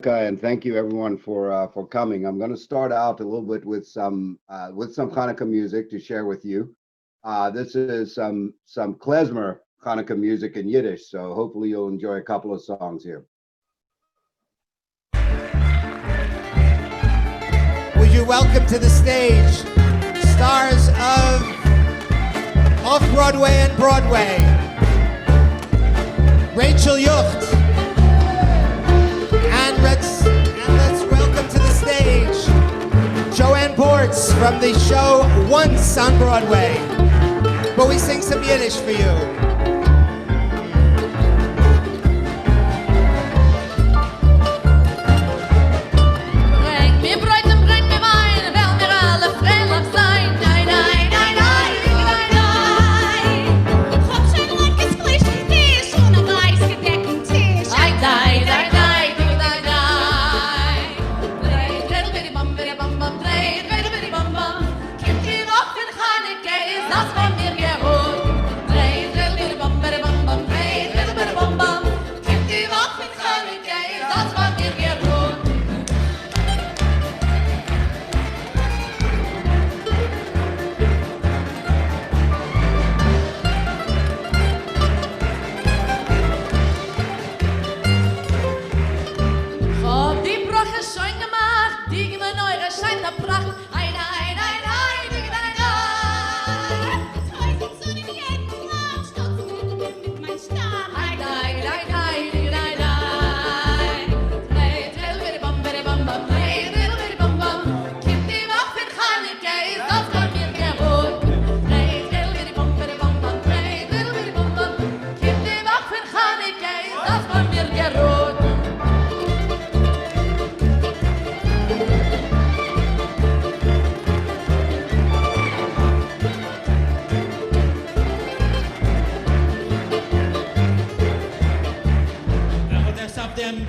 And thank you everyone for coming. I'm going to start out a little bit with some Hanukkah music to share with you. This is some klezmer Hanukkah music in Yiddish, so hopefully you'll enjoy a couple of songs here. Would you welcome to the stage stars of Off-Broadway and Broadway, Rachel Yucht, and let's welcome to the stage Joanne Bortz from the show Once on Broadway. But we sing some Yiddish for you.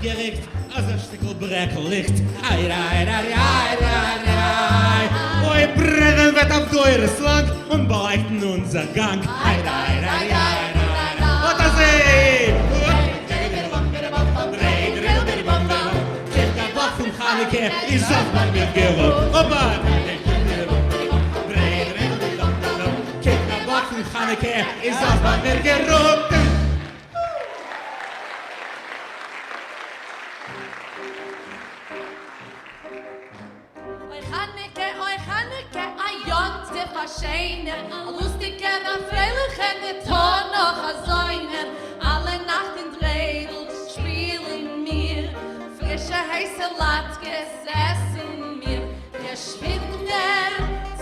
Gericht, als een stukkel brekkel ligt. Ai, ai, ai, ai, ai, ai. Oi, brennen wird auf Deutschland und bereiten unser Gang. Ai, ai, ai, ai, ai. Und das der Bock von Chaneke ist auf mein mir gerot. Opa! Der Bock von Chaneke ist auf mein mir gerot. Scheiner, a lustige, a freiliche, ne Ton noch a Säuner. Alle Nacht in Dredel spielen mir, frische, heiße Latkes essen mir. Wir Schwinder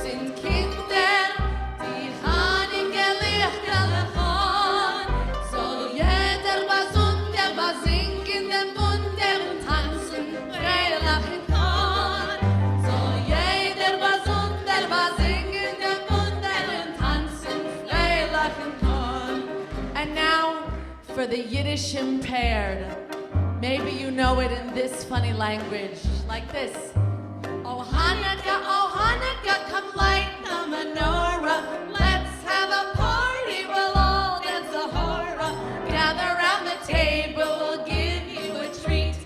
sind Kinder, die Chaneke Lichter lechon. Soll jeder was unter, was singen den Wunder und tanzen, freilich in Ton. Soll jeder was unter, was singen And now, for the Yiddish impaired, maybe you know it in this funny language, like this. Oh Hanukkah, come light the menorah. Let's have a party, we'll all dance a hora. Gather round the table, we'll give you a treat.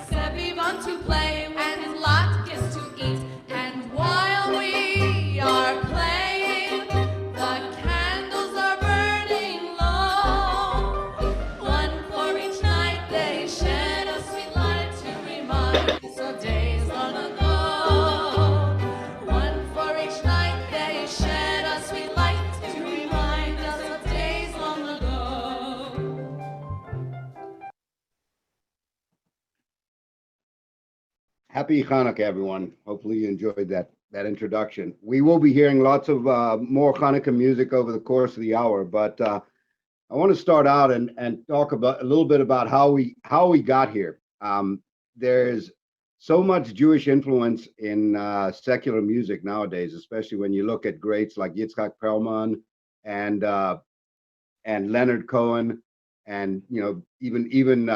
Sebi want to play and latkes to eat. And while we are playing, the candles are burning low. One for each night they shed a sweet light to remind us of days long ago. One for each night they shed a sweet light to remind us of days long ago. Happy Hanukkah, everyone. Hopefully you enjoyed that introduction. We will be hearing lots of more Hanukkah music over the course of the hour, but I want to start out and talk about a little bit about how we got here. There's so much Jewish influence in secular music nowadays, especially when you look at greats like Yitzhak Perlman and uh, and Leonard Cohen, and even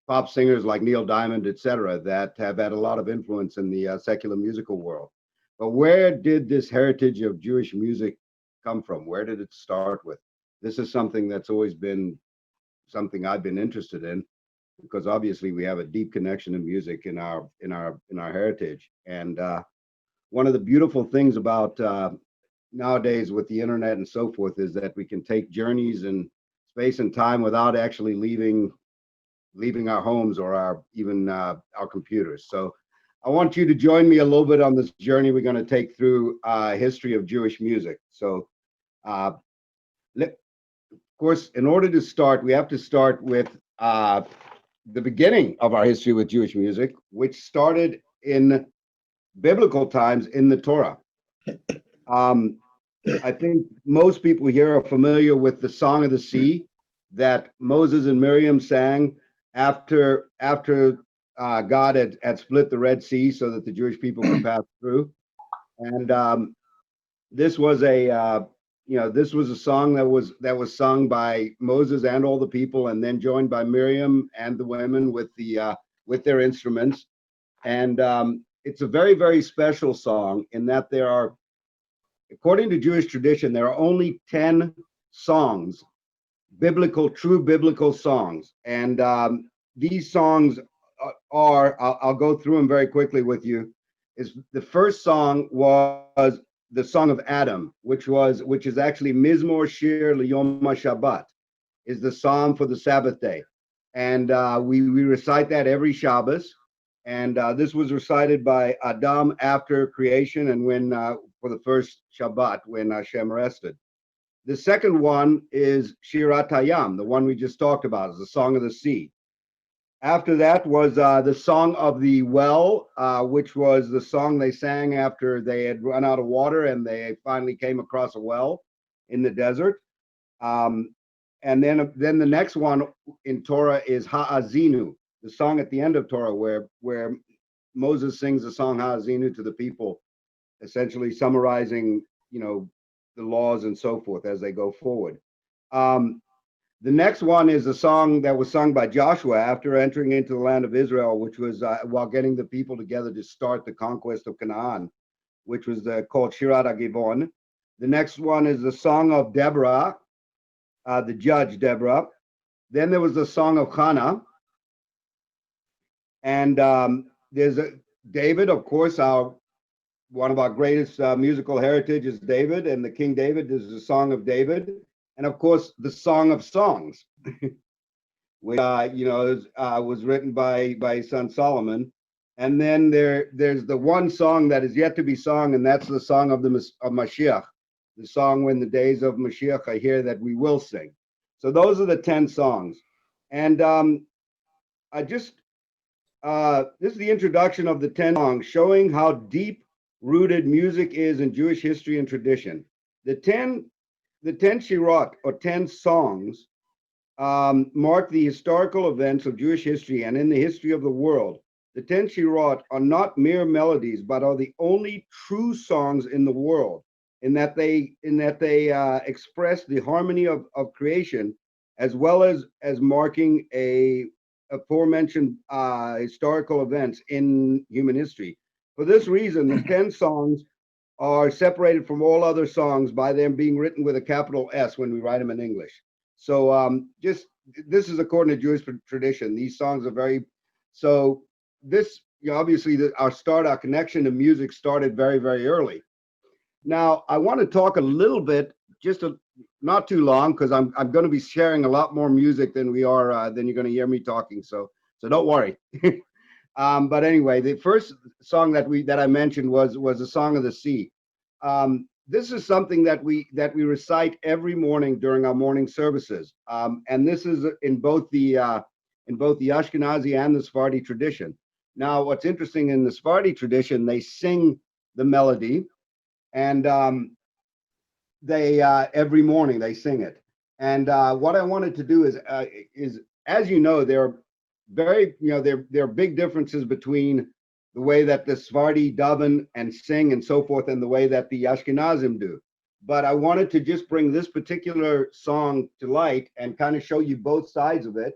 pop singers like Neil Diamond, etc., that have had a lot of influence in the secular musical world. But where did this heritage of Jewish music come from? Where did it start with? This is something that's always been something I've been interested in. because obviously we have a deep connection to music in our heritage. And one of the beautiful things about nowadays with the internet and so forth is that we can take journeys in space and time without actually leaving our homes or our even our computers. So I want you to join me a little bit on this journey we're going to take through history of Jewish music. So of course, in order to start, we have to start with the beginning of our history with Jewish music, which started in biblical times in the Torah. I think most people here are familiar with the Song of the Sea that Moses and Miriam sang after God had split the Red Sea so that the Jewish people could pass through. And this was this was a song that was sung by Moses and all the people, and then joined by Miriam and the women with their instruments. And it's a very, very special song in that there are, according to Jewish tradition, there are only 10 songs, true biblical songs. And these songs are, I'll go through them very quickly with you. The first song was the Song of Adam, which is actually Mizmor Shir L'Yom HaShabbat, is the psalm for the Sabbath day. And we recite that every Shabbos. And this was recited by Adam after creation and when for the first Shabbat when Hashem rested. The second one is Shirat Hayam, the one we just talked about, is the Song of the Sea. After that was the Song of the Well, which was the song they sang after they had run out of water and they finally came across a well in the desert. And then the next one in Torah is Ha'azinu, the song at the end of Torah where Moses sings the song Ha'azinu to the people, essentially summarizing, the laws and so forth as they go forward. The next one is a song that was sung by Joshua after entering into the land of Israel, which was while getting the people together to start the conquest of Canaan, which was called Shirat HaGivon. The next one is the Song of Deborah, the judge Deborah. Then there was the Song of Hannah. And there's David, of course, one of our greatest musical heritage is David, and the King David is the Song of David. And of course, the Song of Songs, which was written by his son Solomon. And then there's the one song that is yet to be sung, and that's the song of Mashiach, the song when the days of Mashiach are here that we will sing. So those are the 10 songs. And this is the introduction of the 10 songs, showing how deep-rooted music is in Jewish history and tradition. The 10 Shirot, or 10 songs, mark the historical events of Jewish history and in the history of the world. The 10 Shirot are not mere melodies, but are the only true songs in the world, in that they express the harmony of creation, as well as marking aforementioned historical events in human history. For this reason, the 10 songs are separated from all other songs by them being written with a capital S when we write them in English. So this is according to Jewish tradition. These songs are obviously our connection to music started very, very early. Now, I want to talk a little bit, not too long, because I'm going to be sharing a lot more music than you're going to hear me talking. So don't worry. But anyway, the first song that I mentioned was the Song of the Sea. This is something that we recite every morning during our morning services, and this is in both the Ashkenazi and the Sephardi tradition. Now, what's interesting, in the Sephardi tradition, they sing the melody, and they every morning they sing it. And what I wanted to do is as you know, there are big differences between the way that the Sephardi daven and sing and so forth, and the way that the Ashkenazim do. But I wanted to just bring this particular song to light and kind of show you both sides of it.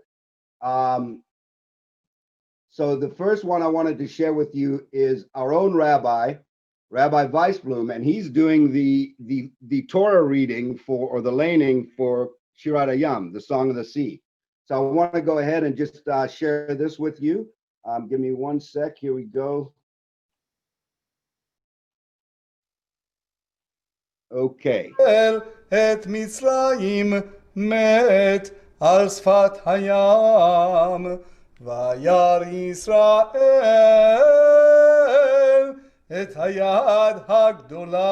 So the first one I wanted to share with you is our own Rabbi Weisblum, and he's doing the Torah reading or the laning for Shirat Hayam, the Song of the Sea. So I want to go ahead and just share this with you. Give me one sec. Here we go. Okay. את מצרים מת על שפת הים, וירא ישראל את היד הגדולה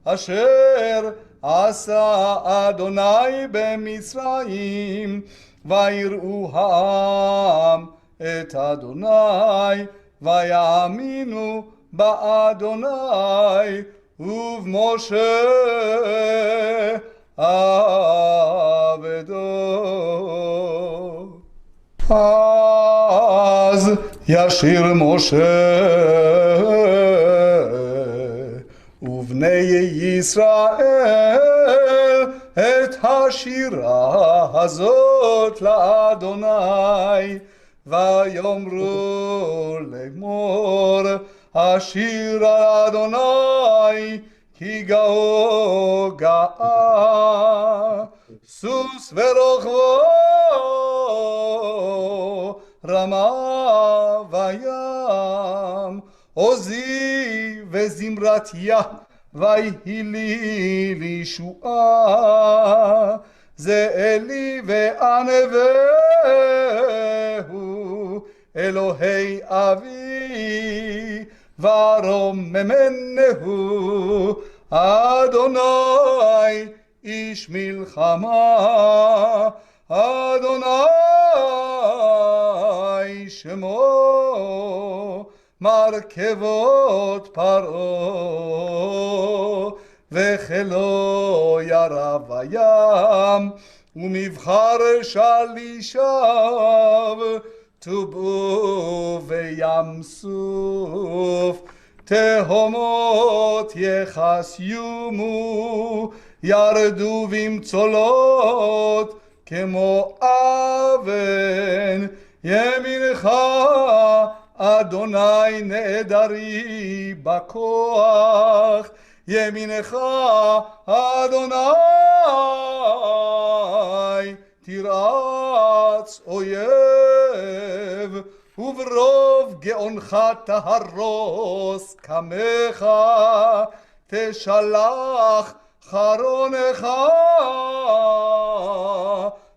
אשר עשה אדוני במצרים, ויראו העם את אדוני, ויאמינו באדוני ובמשה עבדו. אז ישיר משה ובני ישראל את השירה הזאת לאדוני, ויאמרו לאמור השיר על אדוני, כי גאו גאה, סוס ורוכבו רמה וים, עוזי וזמרתיה, ויהי לי לישועה, זה אלי וענווהו, אלוהי אבי, ורוממנהו, אדוני איש מלחמה, אדוני שמו, מרכבות פרעה, וחילו ירב הים, ומבחר שלישיו, טובעו וים סוף, תהומות יחסיומו, ירדו במצולות כמו אבן, ימינך אדוני נעדרי בכוח, ימינך אדוני תרעץ אויב, וברוב גאונך תהרוס קמך, תשלח חרונך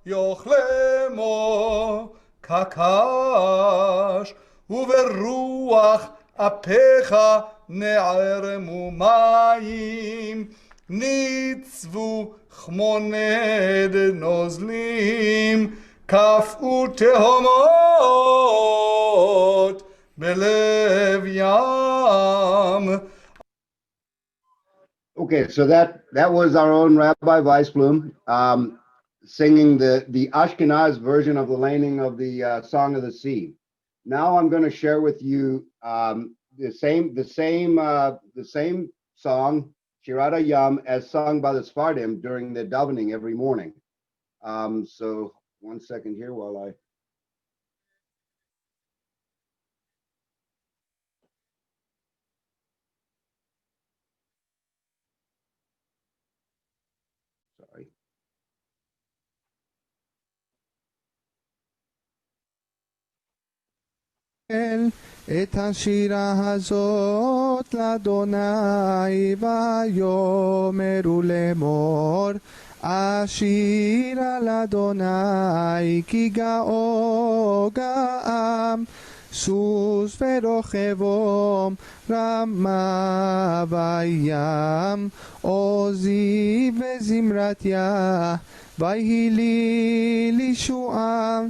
יאכלמו כקש, וברוח אפיך נערמו מים, ניצבו כמו נד נוזלים, קפאו תהומות בלב ים. Okay, so that was our own Rabbi Weisblum singing the Ashkenaz version of the laning of the Song of the Sea. Now I'm going to share with you the same song, Shirat HaYam, as sung by the Sephardim during the davening every morning. So one second here while I. Sorry. את השירה הזאת לאדוני, ויאמרו לאמור, השיר על אדוני, כי גאו גאם, סוס ורוכבו רמה וים, עוזי וזמרתיה, ויהי לי לישועה,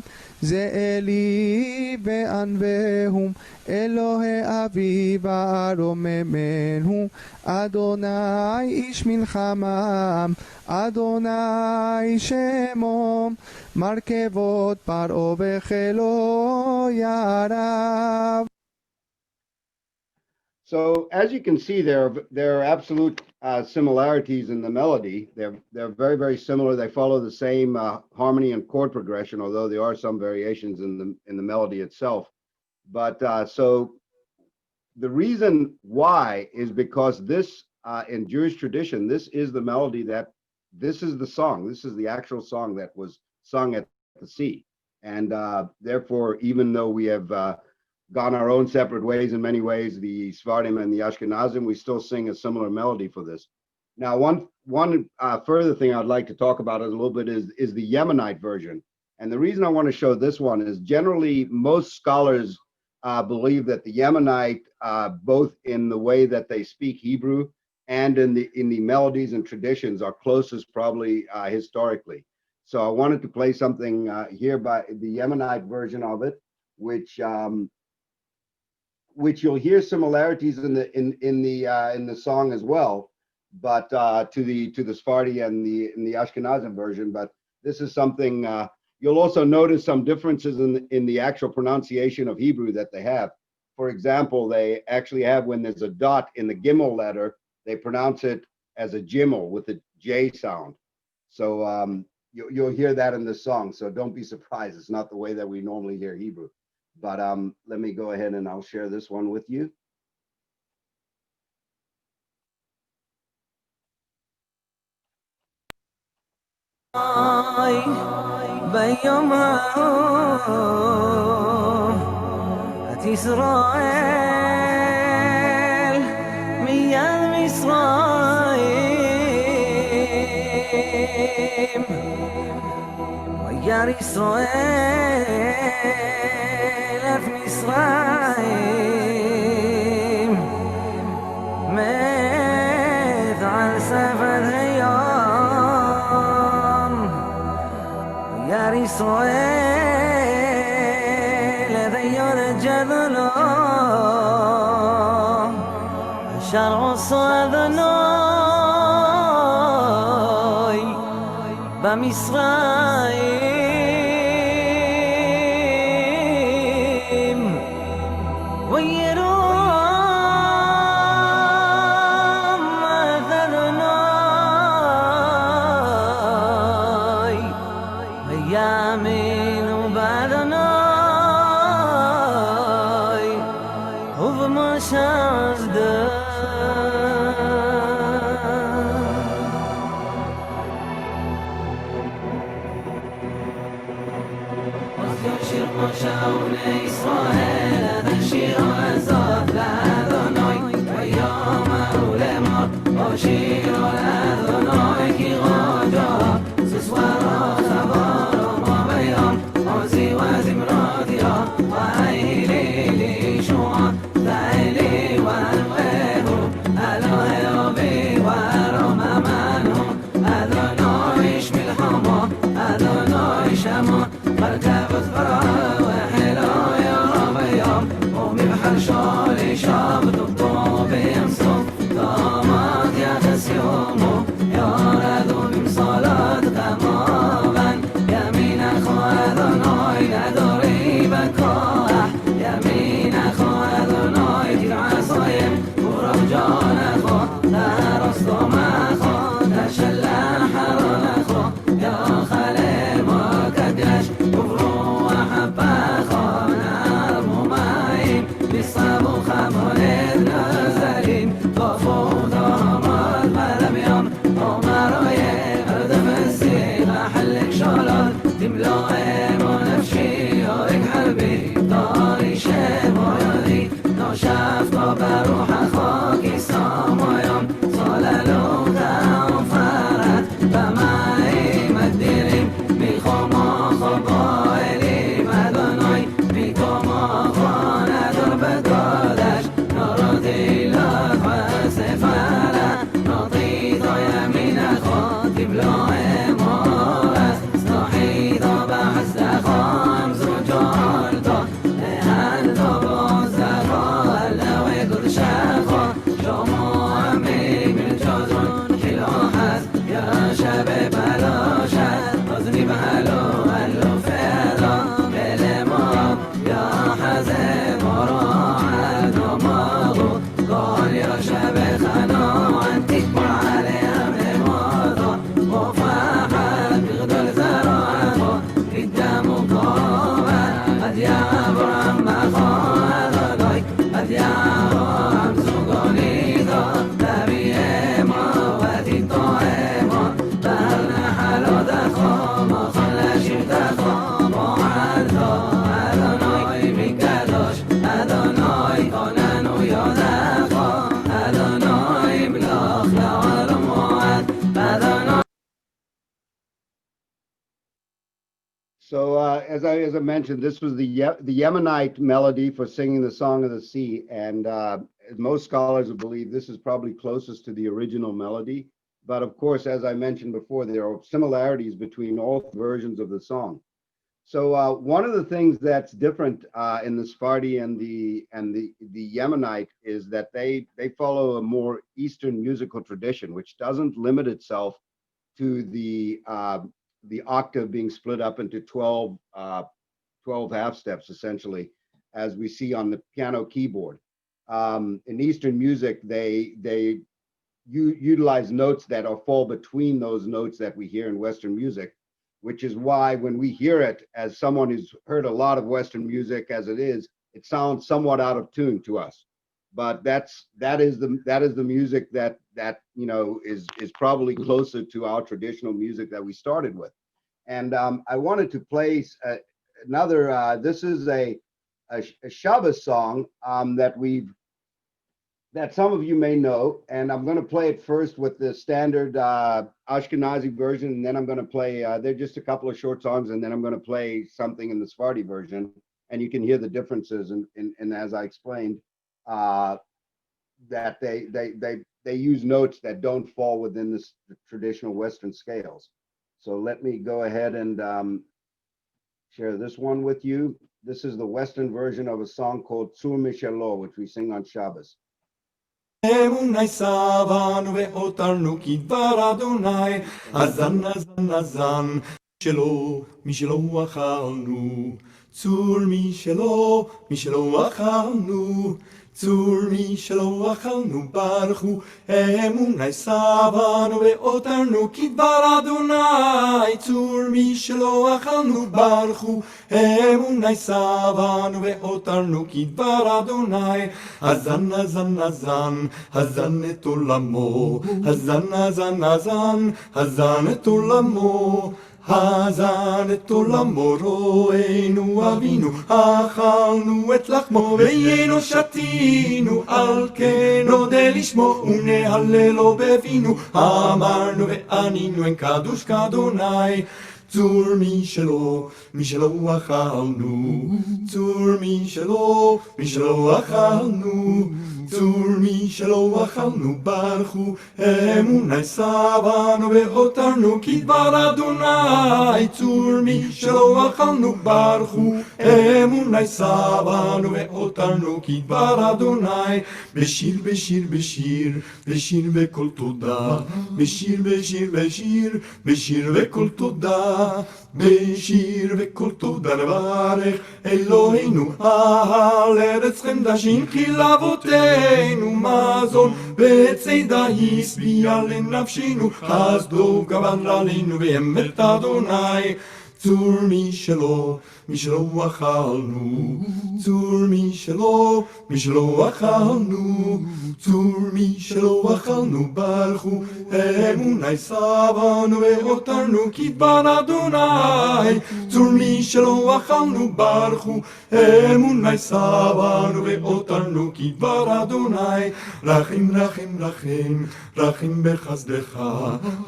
זה אלי וענווהו, אלוהי אבי ורוממנו, אדוני איש מלחמה, אדוני שמו, מרכבות פרעה וחילו ירב. So as you can see, there are absolute similarities in the melody. They're very, very similar. They follow the same harmony and chord progression, although there are some variations in the melody itself. But so the reason why is because this in Jewish tradition, this is the melody this is the song. This is the actual song that was sung at the sea. And therefore, even though we have gone our own separate ways in many ways, the Sephardim and the Ashkenazim, we still sing a similar melody for this. Now, one further thing I'd like to talk about a little bit is the Yemenite version. And the reason I want to show this one is generally most scholars believe that the Yemenite, both in the way that they speak Hebrew and in the melodies and traditions, are closest probably historically. So I wanted to play something here by the Yemenite version of it, which you'll hear similarities in the song as well, but to the Sephardi and the Ashkenazim version. But this is something you'll also notice some differences in the actual pronunciation of Hebrew that they have. For example, they actually have, when there's a dot in the Gimel letter, they pronounce it as a Gimel with a J sound. So you'll hear that in this song. So don't be surprised. It's not the way that we normally hear Hebrew. But let me go ahead and I'll share this one with you. ביום ההוא את ישראל מיד מצרים וירא ישראל את מצרים מת על שפת הים וירא ישראל את הים הגדול אשר עשו אדוני במצרים וירום את אדוני ויאמינו באדוני ובמשה עבדו שיר משה ובני ישראל את השיר הזאת לאדוני ביום ההוא לאמור הושיעו לאדוני כי ראג'ו סוס ורוח עבור ומו ביום עוזי וזמרותיו ואי לי לישוע די לי ונבחרו אלוהי אובי ורוממנו אדוני איש מלחמו אדוני שמו مركبت فرعه وحلو يا رب يوم ومبحر شالي شابت الطوب يمصف طامات يا خسيومو يا ردو بمصالات غماما يمين أخو أذنوي ندوري بكاح يمين أخو أذنوي تدعى صيم ورجان أخو نرسطو مخو نشلح حرون أخو يا خليل مكدش وبروح حباخو نار ممايم بيصابو خمولد نزلين طفو ضرمات ملم يوم ومروي أردف السيغ أحلك شولون تملوهم ونفشي يورك حلبي طاري شيب ويودي نوشافكو بروح أخوك يصامو يوم صلالوك وفارت بمايم الديرين بخومو خبو إليم أدوني بكومو خوانا درب القدش نردي لك وسفارة نطيطو يمين أخو تبلوهم ورس نحيطو بحس أخو أمزو جولتو لهندو بوزاخو اللوي قدش أخو شومو أمي من جوزون كيلو حس يا شباب الوشات أذني بهلو هلو فيدو بلمو يا حزب وروح دماغو قول يا شباب خانو عنتك معاليهم لموضو وفاحت بغدول زراعو قدامو كوبا قد يعبر عم أخو أذنوي قد يعبر عم سوقونيدو تبيهمو وتيتوهمو بهرنا حلو دخو ما خلاش as I mentioned, this was the Yemenite melody for singing the Song of the Sea, and as most scholars will believe, this is probably closest to the original melody. But of course, as I mentioned before, there are similarities between all versions of the song. So one of the things that's different in the Sephardi and the Yemenite is that they follow a more Eastern musical tradition, which doesn't limit itself to the octave being split up into 12 half steps, essentially, as we see on the piano keyboard. In Eastern music, they utilize notes that fall between those notes that we hear in Western music, which is why when we hear it, as someone who's heard a lot of Western music as it sounds somewhat out of tune to us. But that is the music that is probably closer to our traditional music that we started with. And I wanted to play another. This is a Shabbos song that some of you may know, and I'm going to play it first with the standard Ashkenazi version, and then I'm going to play, they're just a couple of short songs, and then I'm going to play something in the Sephardi version, and you can hear the differences, and as I explained, that they use notes that don't fall within the traditional Western scales. So let me go ahead and share this one with you. This is the Western version of a song called Tzur Mishelo, which we sing on Shabbos. אמוני סבנו ואותרנו כדבר אדוני, אזן אזן אזן, משלו אכלנו, צור משלו אכלנו, צור משלו אכלנו ברכו, אמוני סבנו ואותרנו כדבר אדוני, צור משלו אכלנו ברכו, אמוני סבנו ואותרנו כדבר אדוני, אזן אזן אזן, אזן את עולמו, אזן אזן אזן, אזן את עולמו, הזן את עולמו רואינו אבינו, אכלנו את לחמו ויינו שתינו, על כן נודה לשמו ונהללו בבינו, אמרנו וענינו אין קדוש כאדוני, צור משלו אכלנו, צור משלו אכלנו, צור משלו אכלנו ברכו, אמוני סבנו ואותרנו כדבר אדוני, צור משלו אכלנו ברכו, אמוני סבנו ואותרנו כדבר אדוני, בשיר בשיר בשיר, בשיר בקול תודה, בשיר בשיר בשיר, בשיר בקול תודה, בשיר וקול תודה נברך אלוהינו על ארץ חמדשים כי לאבותינו מזון וצידה השביע לנפשנו חסדו גבר עלינו ואמת אדוני צור משלו אכלנו, צור משלו אכלנו, צור משלו אכלנו ברכו, אמוני סבנו ואותרנו כדבר אדוני, צור משלו אכלנו ברכו, אמוני סבנו ואותרנו כדבר אדוני, רחם רחם רחם, רחם בחסדך,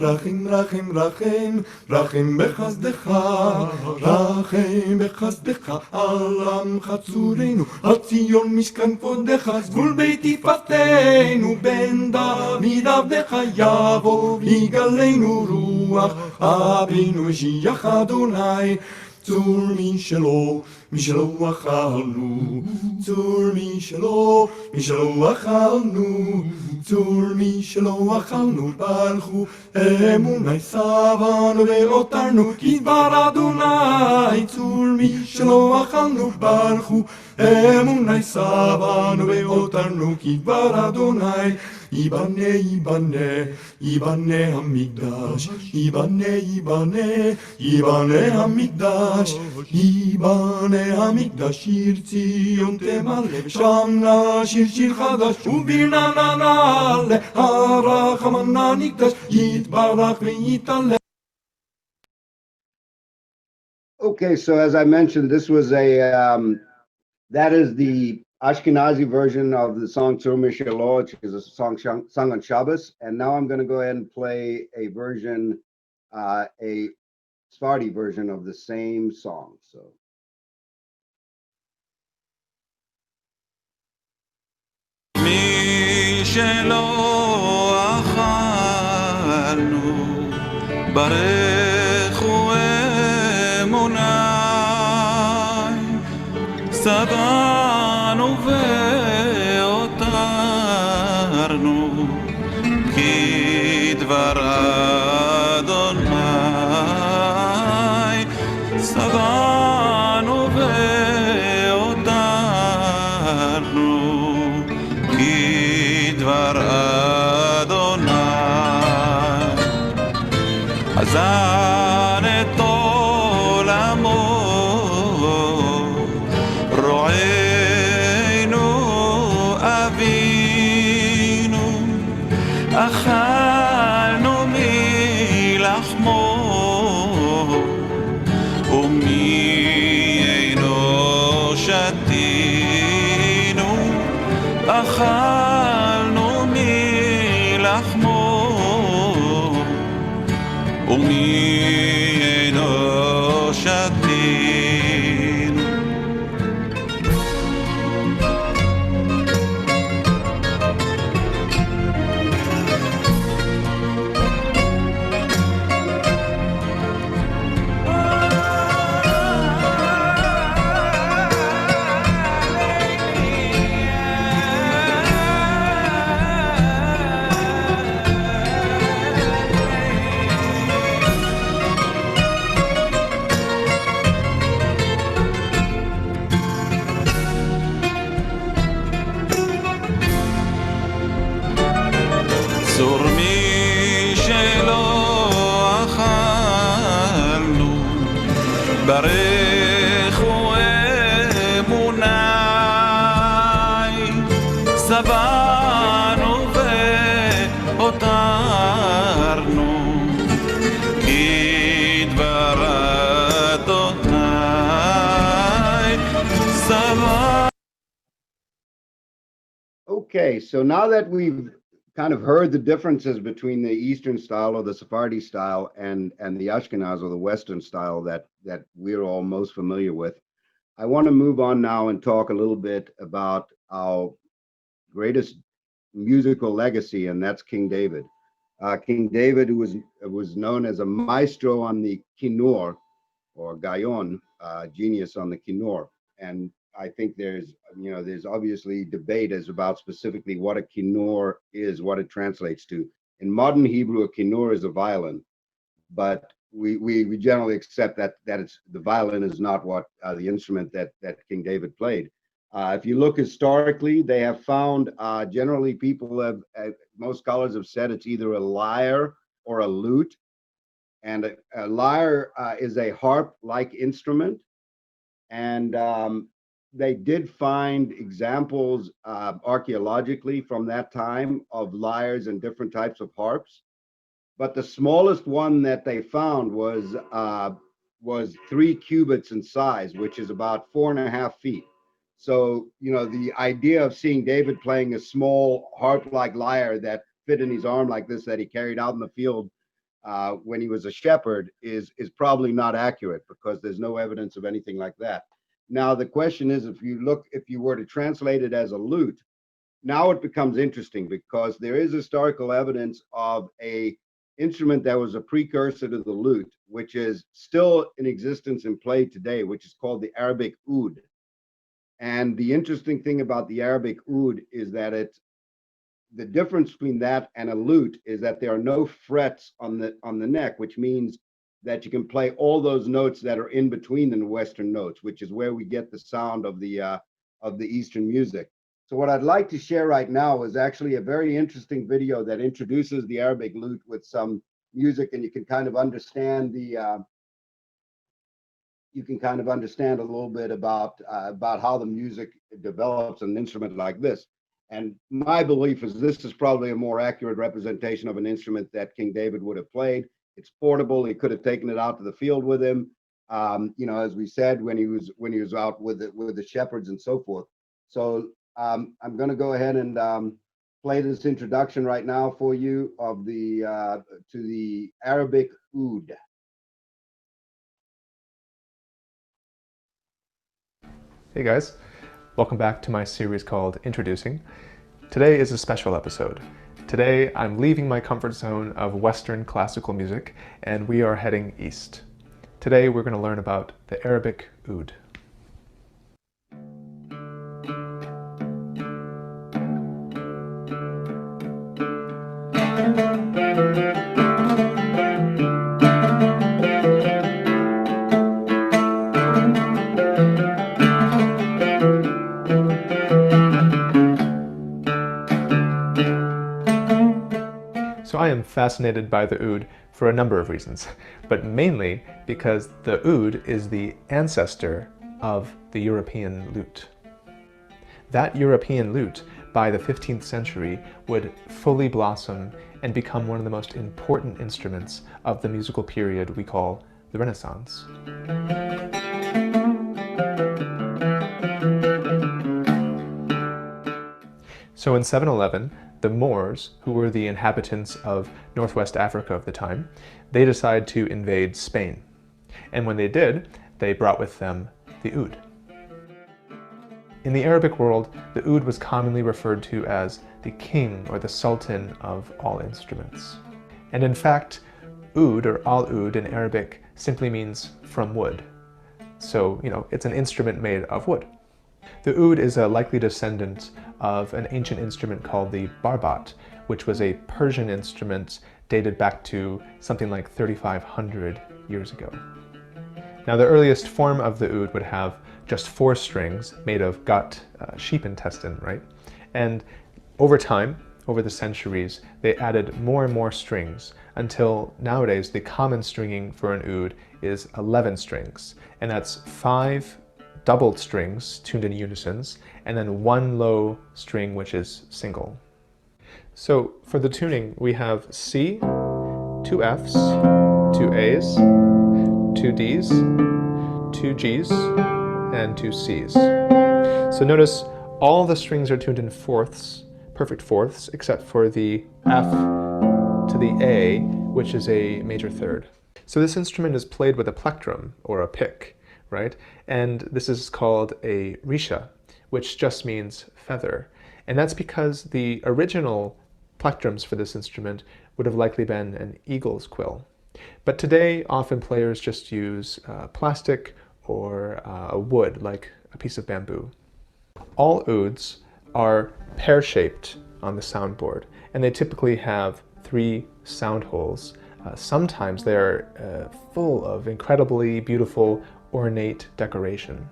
רחם רחם רחם, רחם בחסדך, רחם בחסדך על עמך צורנו, על ציון משכן כבודך, סגול בית תפארתנו, בן דוד עבדך יבוא ויגלנו רוח אבינו משיח אדוני, צור משלו אכלנו, צור משלו אכלנו, צור משלו אכלנו ברכו, אמוני סבנו ואותרנו כדבר אדוני, צור משלו אכלנו ברכו, אמוני סבנו ואותרנו כדבר אדוני, ייבנה ייבנה ייבנה המקדש, ייבנה ייבנה ייבנה המקדש, ייבנה המקדש, שיר ציון תמלא, שם נשיר שיר חדש, וברננה נעלה, הרחמנה נקדש, יתברך ויתעלה. Okay, so as I mentioned, this was that is the Ashkenazi version of the song Tzur Mishelo, which is a song sung on Shabbos. And now I'm going to go ahead and play a version, a Sephardi version of the same song. So. מי שלא אכלנו ברכו אמוני שבענו והותרנו כדבר אדוני שבענו והותרנו כדבר אדוני אזן את עולמו רוענו אבינו אכלנו מלחמו ומעינו שתינו אכלנו מלחמו ומעינו שתינו צור מי שלא אכלנו ברכו אמוני שבענו והותרנו כדבר אדוני שבענו. Okay, so now that we've kind of heard the differences between the Eastern style or the Sephardi style and the Ashkenaz or the Western style that we're all most familiar with, I want to move on now and talk a little bit about our greatest musical legacy, and that's King David. King David, who was known as a maestro on the kinnor or gayon, genius on the kinnor, and I think there's obviously debate as about specifically what a kinnor is, what it translates to. In modern Hebrew, a kinnor is a violin, but we generally accept that it's the violin is not what the instrument that King David played. If you look historically, they have found generally people have most scholars have said it's either a lyre or a lute, and a lyre is a harp-like instrument, and they did find examples archaeologically from that time of lyres and different types of harps. But the smallest one that they found was 3 cubits in size, which is about 4.5 feet. So, the idea of seeing David playing a small harp-like lyre that fit in his arm like this, that he carried out in the field when he was a shepherd, is probably not accurate, because there's no evidence of anything like that. Now, the question is, if you were to translate it as a lute, now it becomes interesting, because there is historical evidence of a instrument that was a precursor to the lute, which is still in existence and played today, which is called the Arabic oud. And the interesting thing about the Arabic oud is that the difference between that and a lute is that there are no frets on the neck, which means that you can play all those notes that are in between the Western notes, which is where we get the sound of the Eastern music. So what I'd like to share right now is actually a very interesting video that introduces the Arabic lute with some music, and you can kind of understand a little bit about how the music develops an instrument like this. And my belief is this is probably a more accurate representation of an instrument that King David would have played. It's portable. He could have taken it out to the field with him, as we said, when he was out with the shepherds and so forth. So I'm going to go ahead and play this introduction right now for you of to the Arabic oud. Hey guys, welcome back to my series called Introducing. Today is a special episode. Today I'm leaving my comfort zone of Western classical music and we are heading east. Today we're going to learn about the Arabic oud. So I am fascinated by the oud for a number of reasons, but mainly because the oud is the ancestor of the European lute. That European lute, by the 15th century, would fully blossom and become one of the most important instruments of the musical period we call the Renaissance. So in 711, the Moors, who were the inhabitants of northwest Africa of the time, they decided to invade Spain. And when they did, they brought with them the oud. In the Arabic world, the oud was commonly referred to as the king or the sultan of all instruments. And in fact, oud or al-oud in Arabic simply means from wood. So, it's an instrument made of wood. The oud is a likely descendant of an ancient instrument called the barbat, which was a Persian instrument dated back to something like 3,500 years ago. Now, the earliest form of the oud would have just 4 strings made of gut, sheep intestine, right? And over time, over the centuries, they added more and more strings until nowadays the common stringing for an oud is 11 strings, and that's 5 doubled strings tuned in unisons, and then 1 low string which is single. So for the tuning, we have C, 2 Fs, 2 As, 2 Ds, 2 Gs, and 2 Cs. So notice all the strings are tuned in fourths, perfect fourths, except for the F to the A, which is a major third. So this instrument is played with a plectrum, or a pick, right? And this is called a risha, which just means feather. And that's because the original plectrums for this instrument would have likely been an eagle's quill. But today, often players just use plastic or a wood, like a piece of bamboo. All ouds are pear-shaped on the soundboard, and they typically have 3 sound holes. Sometimes they're full of incredibly beautiful ornate decoration.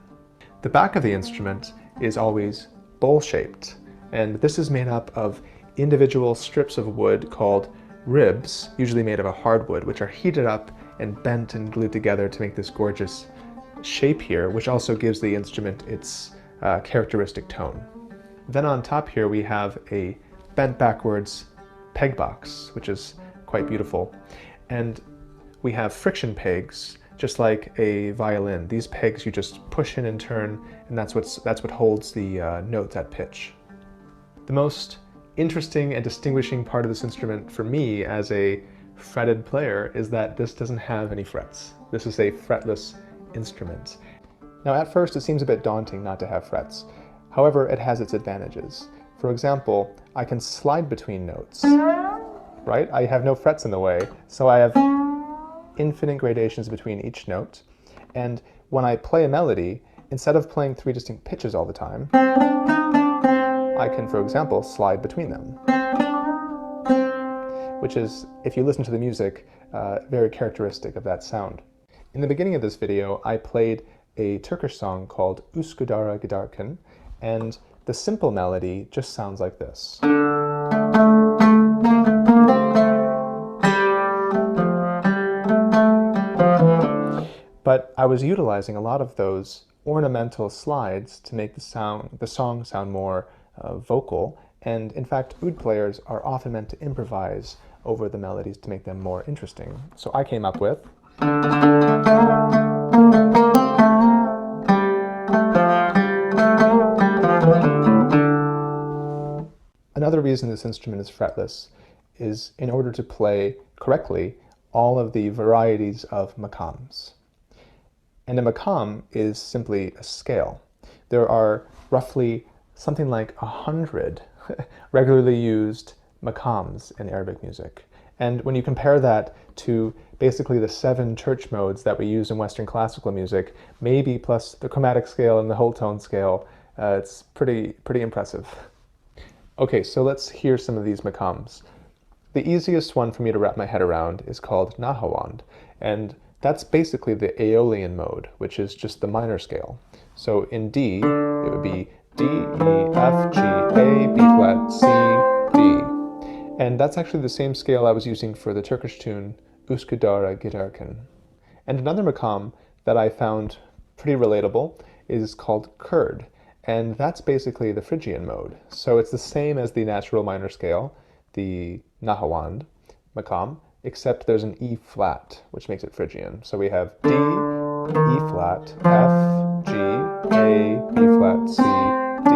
The back of the instrument is always bowl-shaped, and this is made up of individual strips of wood called ribs, usually made of a hardwood, which are heated up and bent and glued together to make this gorgeous shape here, which also gives the instrument its characteristic tone. Then on top here we have a bent backwards peg box, which is quite beautiful. And we have friction pegs, just like a violin. These pegs you just push in and turn, and that's what holds the notes at pitch. The most interesting and distinguishing part of this instrument for me as a fretted player is that this doesn't have any frets. This is a fretless instrument. Now at first it seems a bit daunting not to have frets. However, it has its advantages. For example, I can slide between notes, right? I have no frets in the way, so I have infinite gradations between each note. And when I play a melody, instead of playing 3 distinct pitches all the time, I can, for example, slide between them. Which is, if you listen to the music, very characteristic of that sound. In the beginning of this video, I played a Turkish song called Üsküdar'a Giderken, and the simple melody just sounds like this. But I was utilizing a lot of those ornamental slides to make the song sound more vocal, and in fact oud players are often meant to improvise over the melodies to make them more interesting. So I came up with another reason this instrument is fretless is in order to play correctly all of the varieties of maqams. And a maqam is simply a scale. there are roughly something like 100 regularly used maqams in Arabic music. And when you compare that to basically the 7 church modes that we use in Western classical music, maybe plus the chromatic scale and the whole tone scale, it's pretty impressive. Okay, so let's hear some of these maqams. The easiest one for me to wrap my head around is called Nahawand, and that's basically the Aeolian mode, which is just the minor scale. So in D, it would be D, E, F, G, A, B flat, C, D. And that's actually the same scale I was using for the Turkish tune Üsküdar'a Giderken. And another maqam that I found pretty relatable is called Kurd, and that's basically the Phrygian mode. So it's the same as the natural minor scale, the Nahawand maqam, except there's an E flat, which makes it Phrygian. So we have D, E flat, F, G, A, B flat, C, D.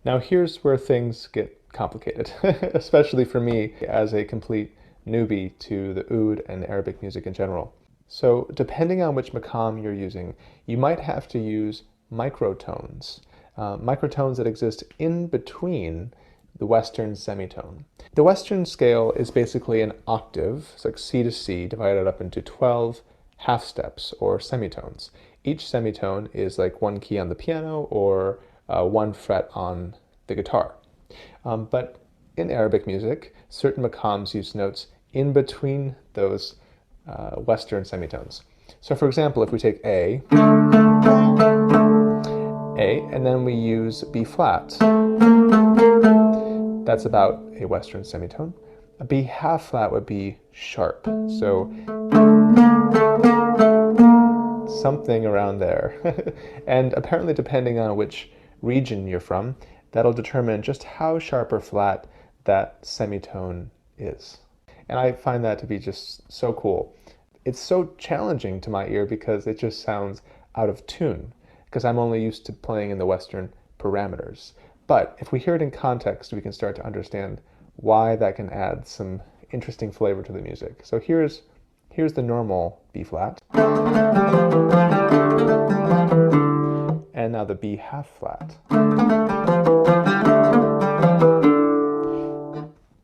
Now here's where things get complicated, especially for me as a complete newbie to the oud and Arabic music in general. So depending on which maqam you're using, you might have to use microtones, microtones that exist in between the Western semitone. The Western scale is basically an octave, it's like C to C, divided up into 12 half steps or semitones. Each semitone is like one key on the piano or one fret on the guitar. But in Arabic music, certain maqams use notes in between those Western semitones. So for example, if we take A, and then we use B flat, that's about a Western semitone. A B half flat would be sharp, so something around there. And apparently depending on which region you're from, that'll determine just how sharp or flat that semitone is. And I find that to be just so cool. It's so challenging to my ear because it just sounds out of tune, because I'm only used to playing in the Western parameters. But if we hear it in context, we can start to understand why that can add some interesting flavor to the music. So here's the normal B flat. And now the B half flat.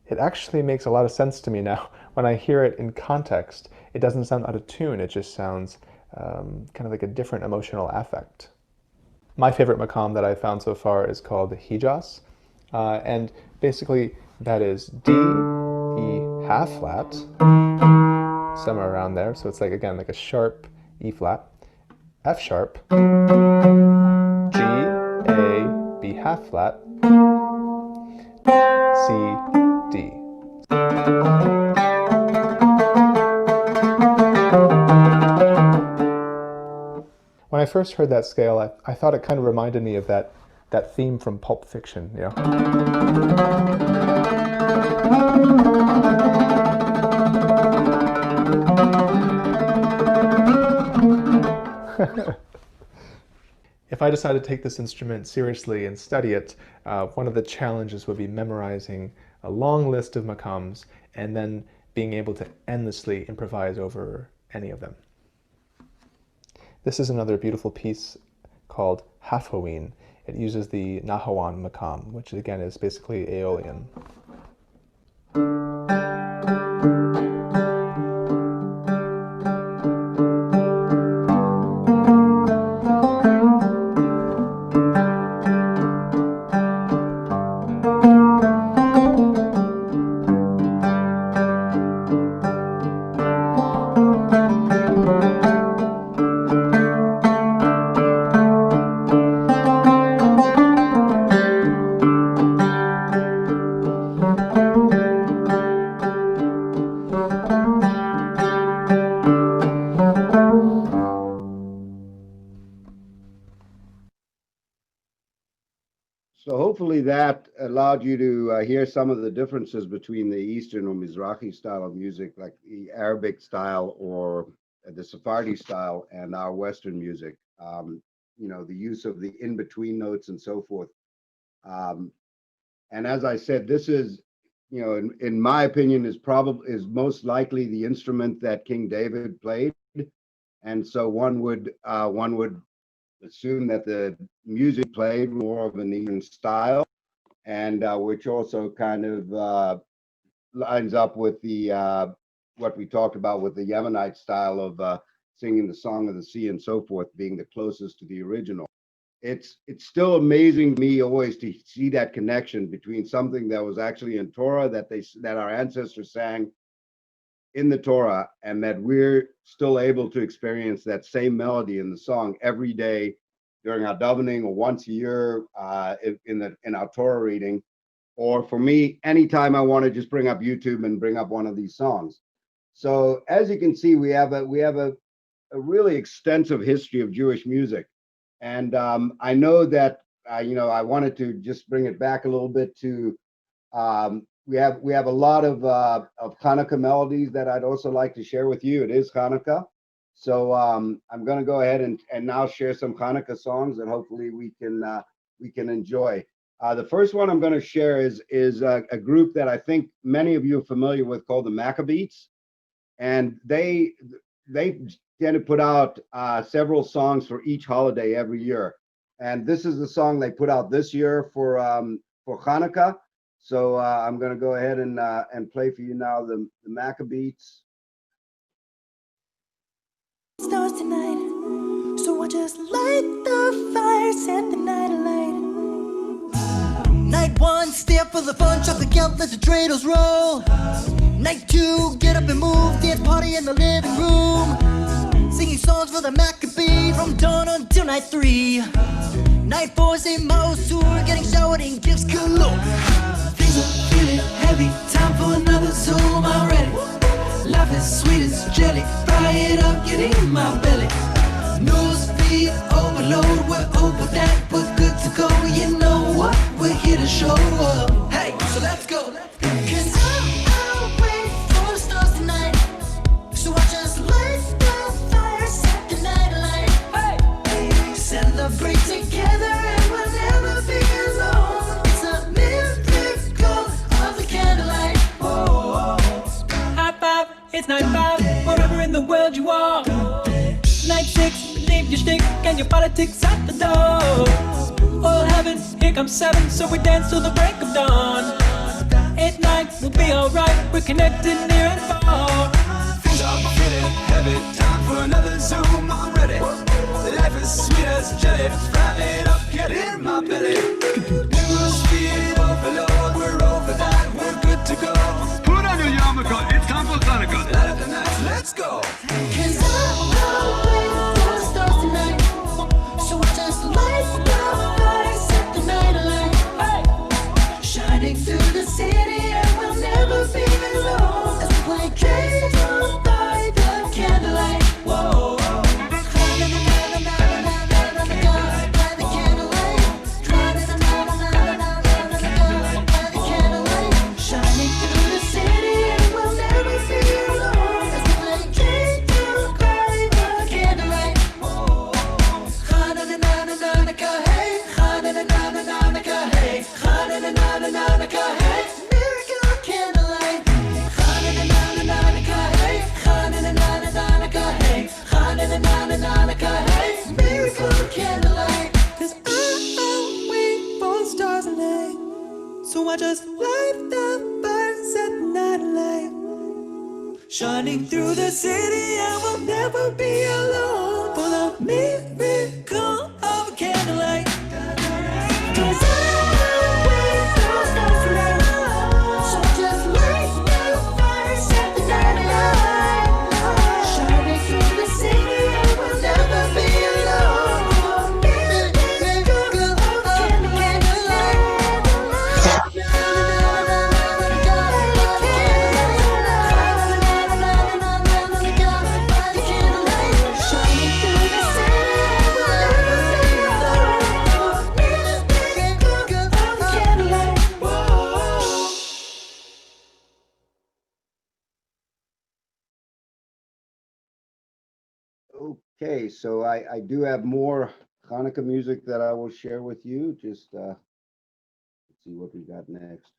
It actually makes a lot of sense to me now. When I hear it in context, it doesn't sound out of tune, it just sounds kind of like a different emotional affect. My favorite maqam that I've found so far is called Hijaz, and basically that is D, E half flat, somewhere around there, so it's like, again, like a sharp E flat, F sharp, G, A, B half flat, C, D. When I first heard that scale, I thought it kind of reminded me of that theme from Pulp Fiction, you know? If I decided to take this instrument seriously and study it, one of the challenges would be memorizing a long list of maqams and then being able to endlessly improvise over any of them. This is another beautiful piece called Hafaween. It uses the Nahawand maqam, which again is basically Aeolian. So hopefully that allowed you to hear some of the differences between the Eastern or Mizrahi style of music, like the Arabic style or the Sephardi style, and our Western music. You know, the use of the in-between notes and so forth. And as I said, this is in my opinion, is most likely the instrument that King David played. And so one would assume that the music played more of an Eastern style, and which also kind of lines up with the what we talked about with the Yemenite style of singing the Song of the Sea and so forth, being the closest to the original. It's still amazing to me always to see that connection between something that was actually in Torah that our ancestors sang in the Torah, and that we're still able to experience that same melody in the song every day during our davening or once a year in our Torah reading, or for me, anytime I want to just bring up YouTube and bring up one of these songs. So as you can see, we have a really extensive history of Jewish music, and I know that I wanted to just bring it back a little bit to we have a lot of Hanukkah melodies that I'd also like to share with you. It is Hanukkah, so I'm going to go ahead and now share some Hanukkah songs that hopefully we can enjoy. The first one I'm going to share is a group that I think many of you are familiar with called the Maccabees, and they tend to put out several songs for each holiday every year. And this is the song they put out this year for Hanukkah. So I'm going to go ahead and play for you now the Maccabees. Stars tonight, so I just light the fire, set the night alight. Night one, stay up for the fun, chop the count, let the dreidels roll. Night two, get up and move, dance party in the living room. Singing songs for the Maccabees from dawn until night three. Night four, same mouse tour, getting showered in gifts galore. Things are feeling heavy, time for another Zoom already. Life is sweet as jelly, fry it up, get in my belly. News feed overload, we're over that, we're good to go. You know what, we're here to show up. Hey, so let's go. Cause I'll wait for the stars tonight, so I just light the fire, set the night alight. Hey, celebrate together and we'll never be alone. It's a miracle of the candlelight. Whoa. High five, it's night five, wherever in the world you are. Night six, leave your shtick and your politics at the door. Oil heaven, here comes seven, so we dance till the break of dawn. 8, 9, we'll be alright, we're connected near and far. Things are getting heavy, time for another Zoom already. Life is sweet as jelly, fry it up, get in my belly. News feed overload, we're over that, we're good to go. Put on your yarmulke, it's time for Hanukkah. Light up the night, let's go. Cause I'm waiting for the stars tonight, so I just light the fire, set the night alight. Hey. Shining through the city and we'll never be alone, as we play candles by the candlelight. Whoa. Shining through the city and we'll never be alone, as we play candles by the candlelight. Hanukkah, hey, Hanukkah, hey, Hanukkah, hey, miracle candlelight. Hanukkah, hey, Hanukkah, hey, Hanukkah, hey, miracle candlelight. 'Cause I wait for the stars tonight, so I just light the fire, set the night alight. Shining through the city and we'll never be alone, for the miracle of a candlelight. 'Cause I wait for the stars tonight, so I just light the fire, set the night alight. Shining through the city and we'll never be alone, miracle of a candlelight. Okay, so I do have more Hanukkah music that I will share with you. Just let's see what we got next.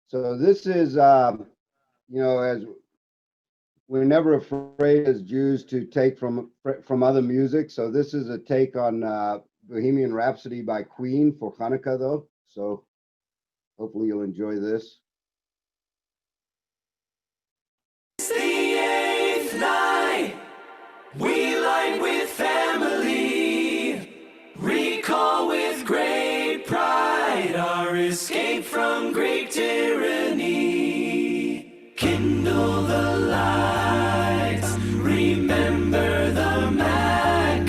So this is, as we're never afraid as Jews to take from other music. So this is a take on Bohemian Rhapsody by Queen for Hanukkah, though. So hopefully you'll enjoy this. It's the eighth night. We light with family. Recall with great pride our escape from great tyranny. Kindle the lights. Remember the Maccabees.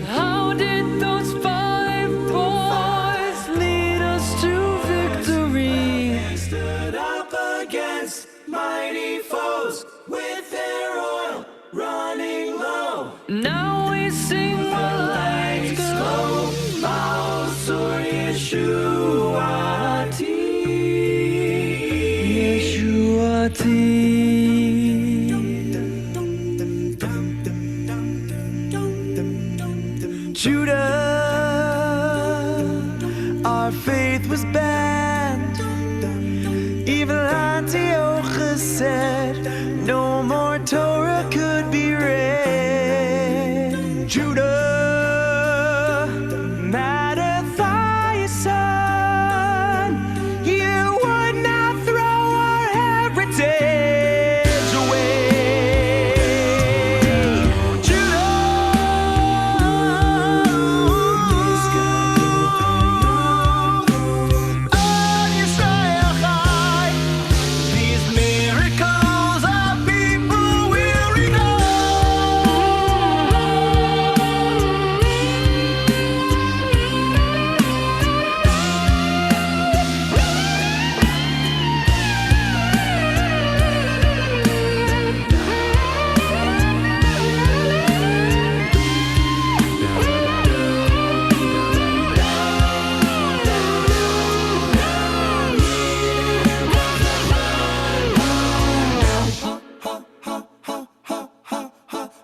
How did those 5 boys lead us to victory? They stood up against mighty foes with their oil running low. Now we sing the lights glow. Maosur Yeshuati. Judah, our faith was banned. Evil Antiochus said no more Torah could be read. Judah, Mattathias' son, you would not throw our heritage away.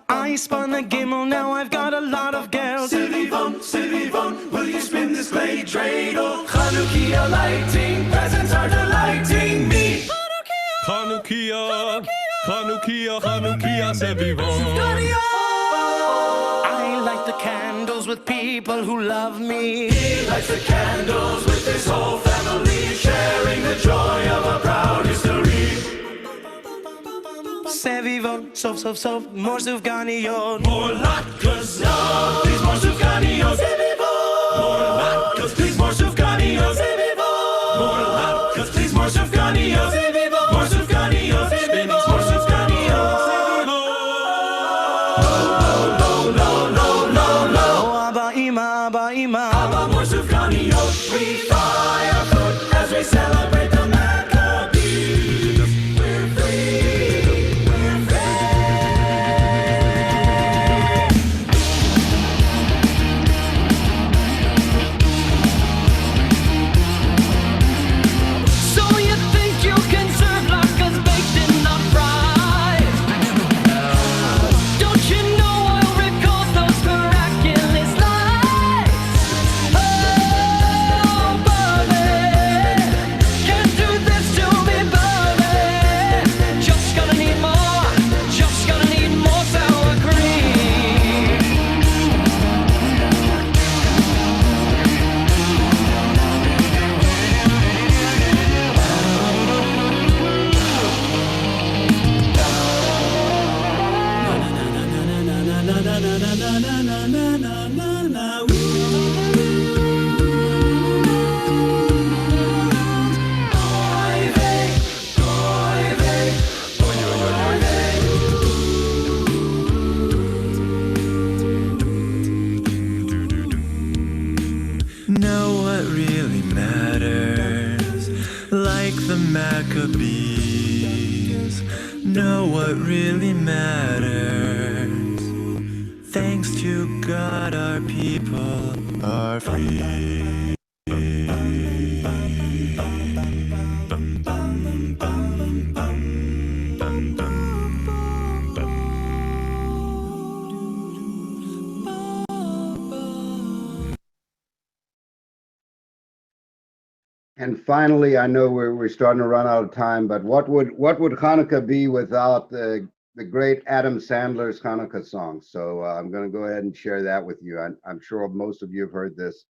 I spun the gimel, now I've got a lot of girls. Sivivon, will you spin this clay dreidel? Chanukia lighting, presents are delighting me. Chanukia, Chanukia, Chanukia, Sevivon. I light the candles with people who love me. He lights the candles with his whole family, sharing the joy of a proud history. Sevivon, sof, more Sufganiyot. More latkes, no, please more Sufganiyot. Sevivon, more latkes, please more Sufganiyot. Sevivon, more latkes, please more Sufganiyot. Sevivon, more Sufganiyot. Sevivon, more Sufganiyot. No, Abba Ima, Abba more Sufganiyot. We fire foot as we celebrate the Maccabees. We're free. Know what really matters, like the Maccabees. Know what really matters. Thanks to God, our people are free. And finally, I know we're starting to run out of time, but what would Hanukkah be without the great Adam Sandler's Hanukkah song? So I'm going to go ahead and share that with you. I'm sure most of you have heard this.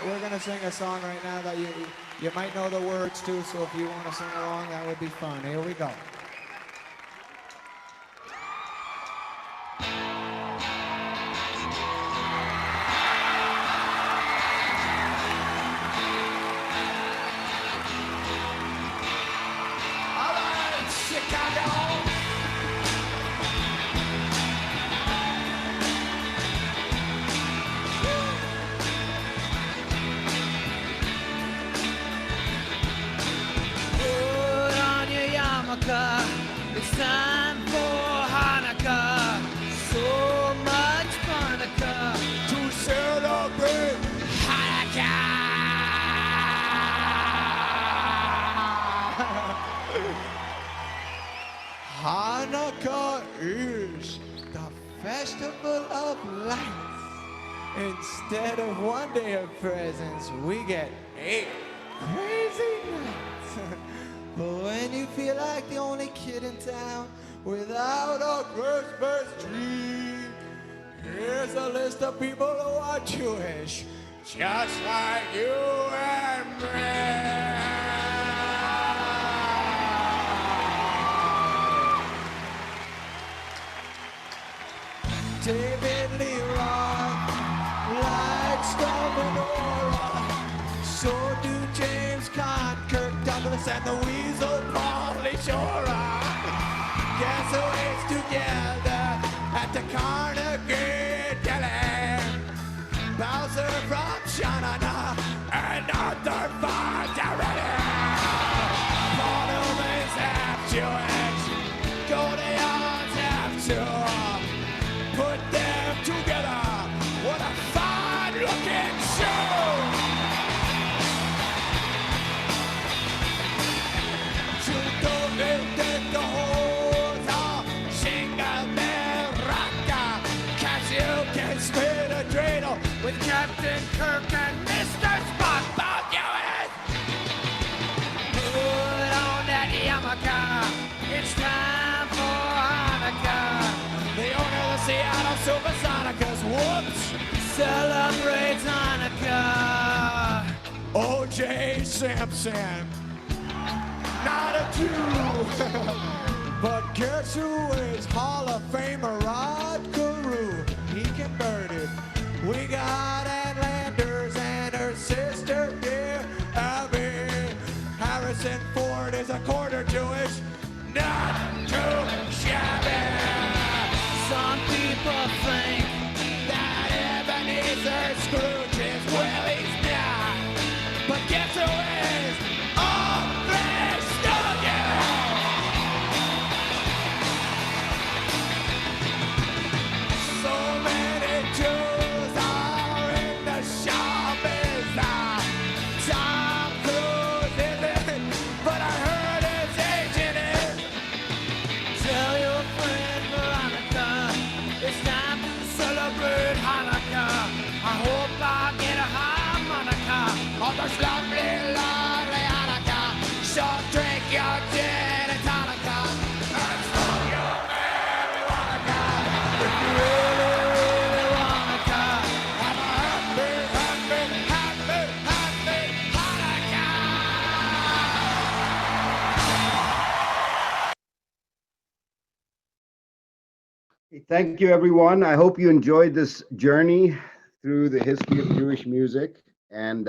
We're gonna sing a song right now that you might know the words to, so if you want to sing along, that would be fun. Here we go. All right, Chicago. Put on your yarmulke, it's time for Hanukkah. So much Hanukkah to celebrate Hanukkah is the festival of lights. Instead of one day of presents, we get 8 crazy nights. But when you feel like the only kid in town without a Christmas tree, here's a list of people who are Jewish, just like you and me. David Lee Roth likes the menorah. So do James Caan, Kirk Douglas, and the Weasel Pauly Shore. Guess who is together at the Carnegie Deli? Bowser from Shanana and Arthur Fontarelli. Paul Newman's half Jewish, Goldie Hawn's half Jew. Put them together, what a fine looking show! Chutole de Rosa, Shingle Meraka, Casio can spin a dreidel with Captain Kirk and Mr. Spock. Bob Hewitt! Put on that yarmulke, it's time for Hanukkah. The owner of the Seattle Supersonicas, whoops, celebrates Hanukkah. O.J. Simpson, not a Jew, but guess who is Hall of Famer Rod Carew? He converted. We got Ann Landers and her sister, dear Abby. Harrison Ford is a quarter Jewish, not too shabby. Some people think that Ebenezer Scrooge is Willie's not. But guess who is? Alfred Stogger! So many Jews are in the show business. Tom Cruise isn't, but I heard his agent is. Tell your friend Veronica it's time to celebrate Hanukkah. I hope I get a harmonica on this lovely, lovely Hanukkah. So drink your gin and tonica and smoke your marijuana. If you really, really wanna come, have a happy, happy, happy, happy Hanukkah. Thank you, everyone. I hope you enjoyed this journey through the history of Jewish music. And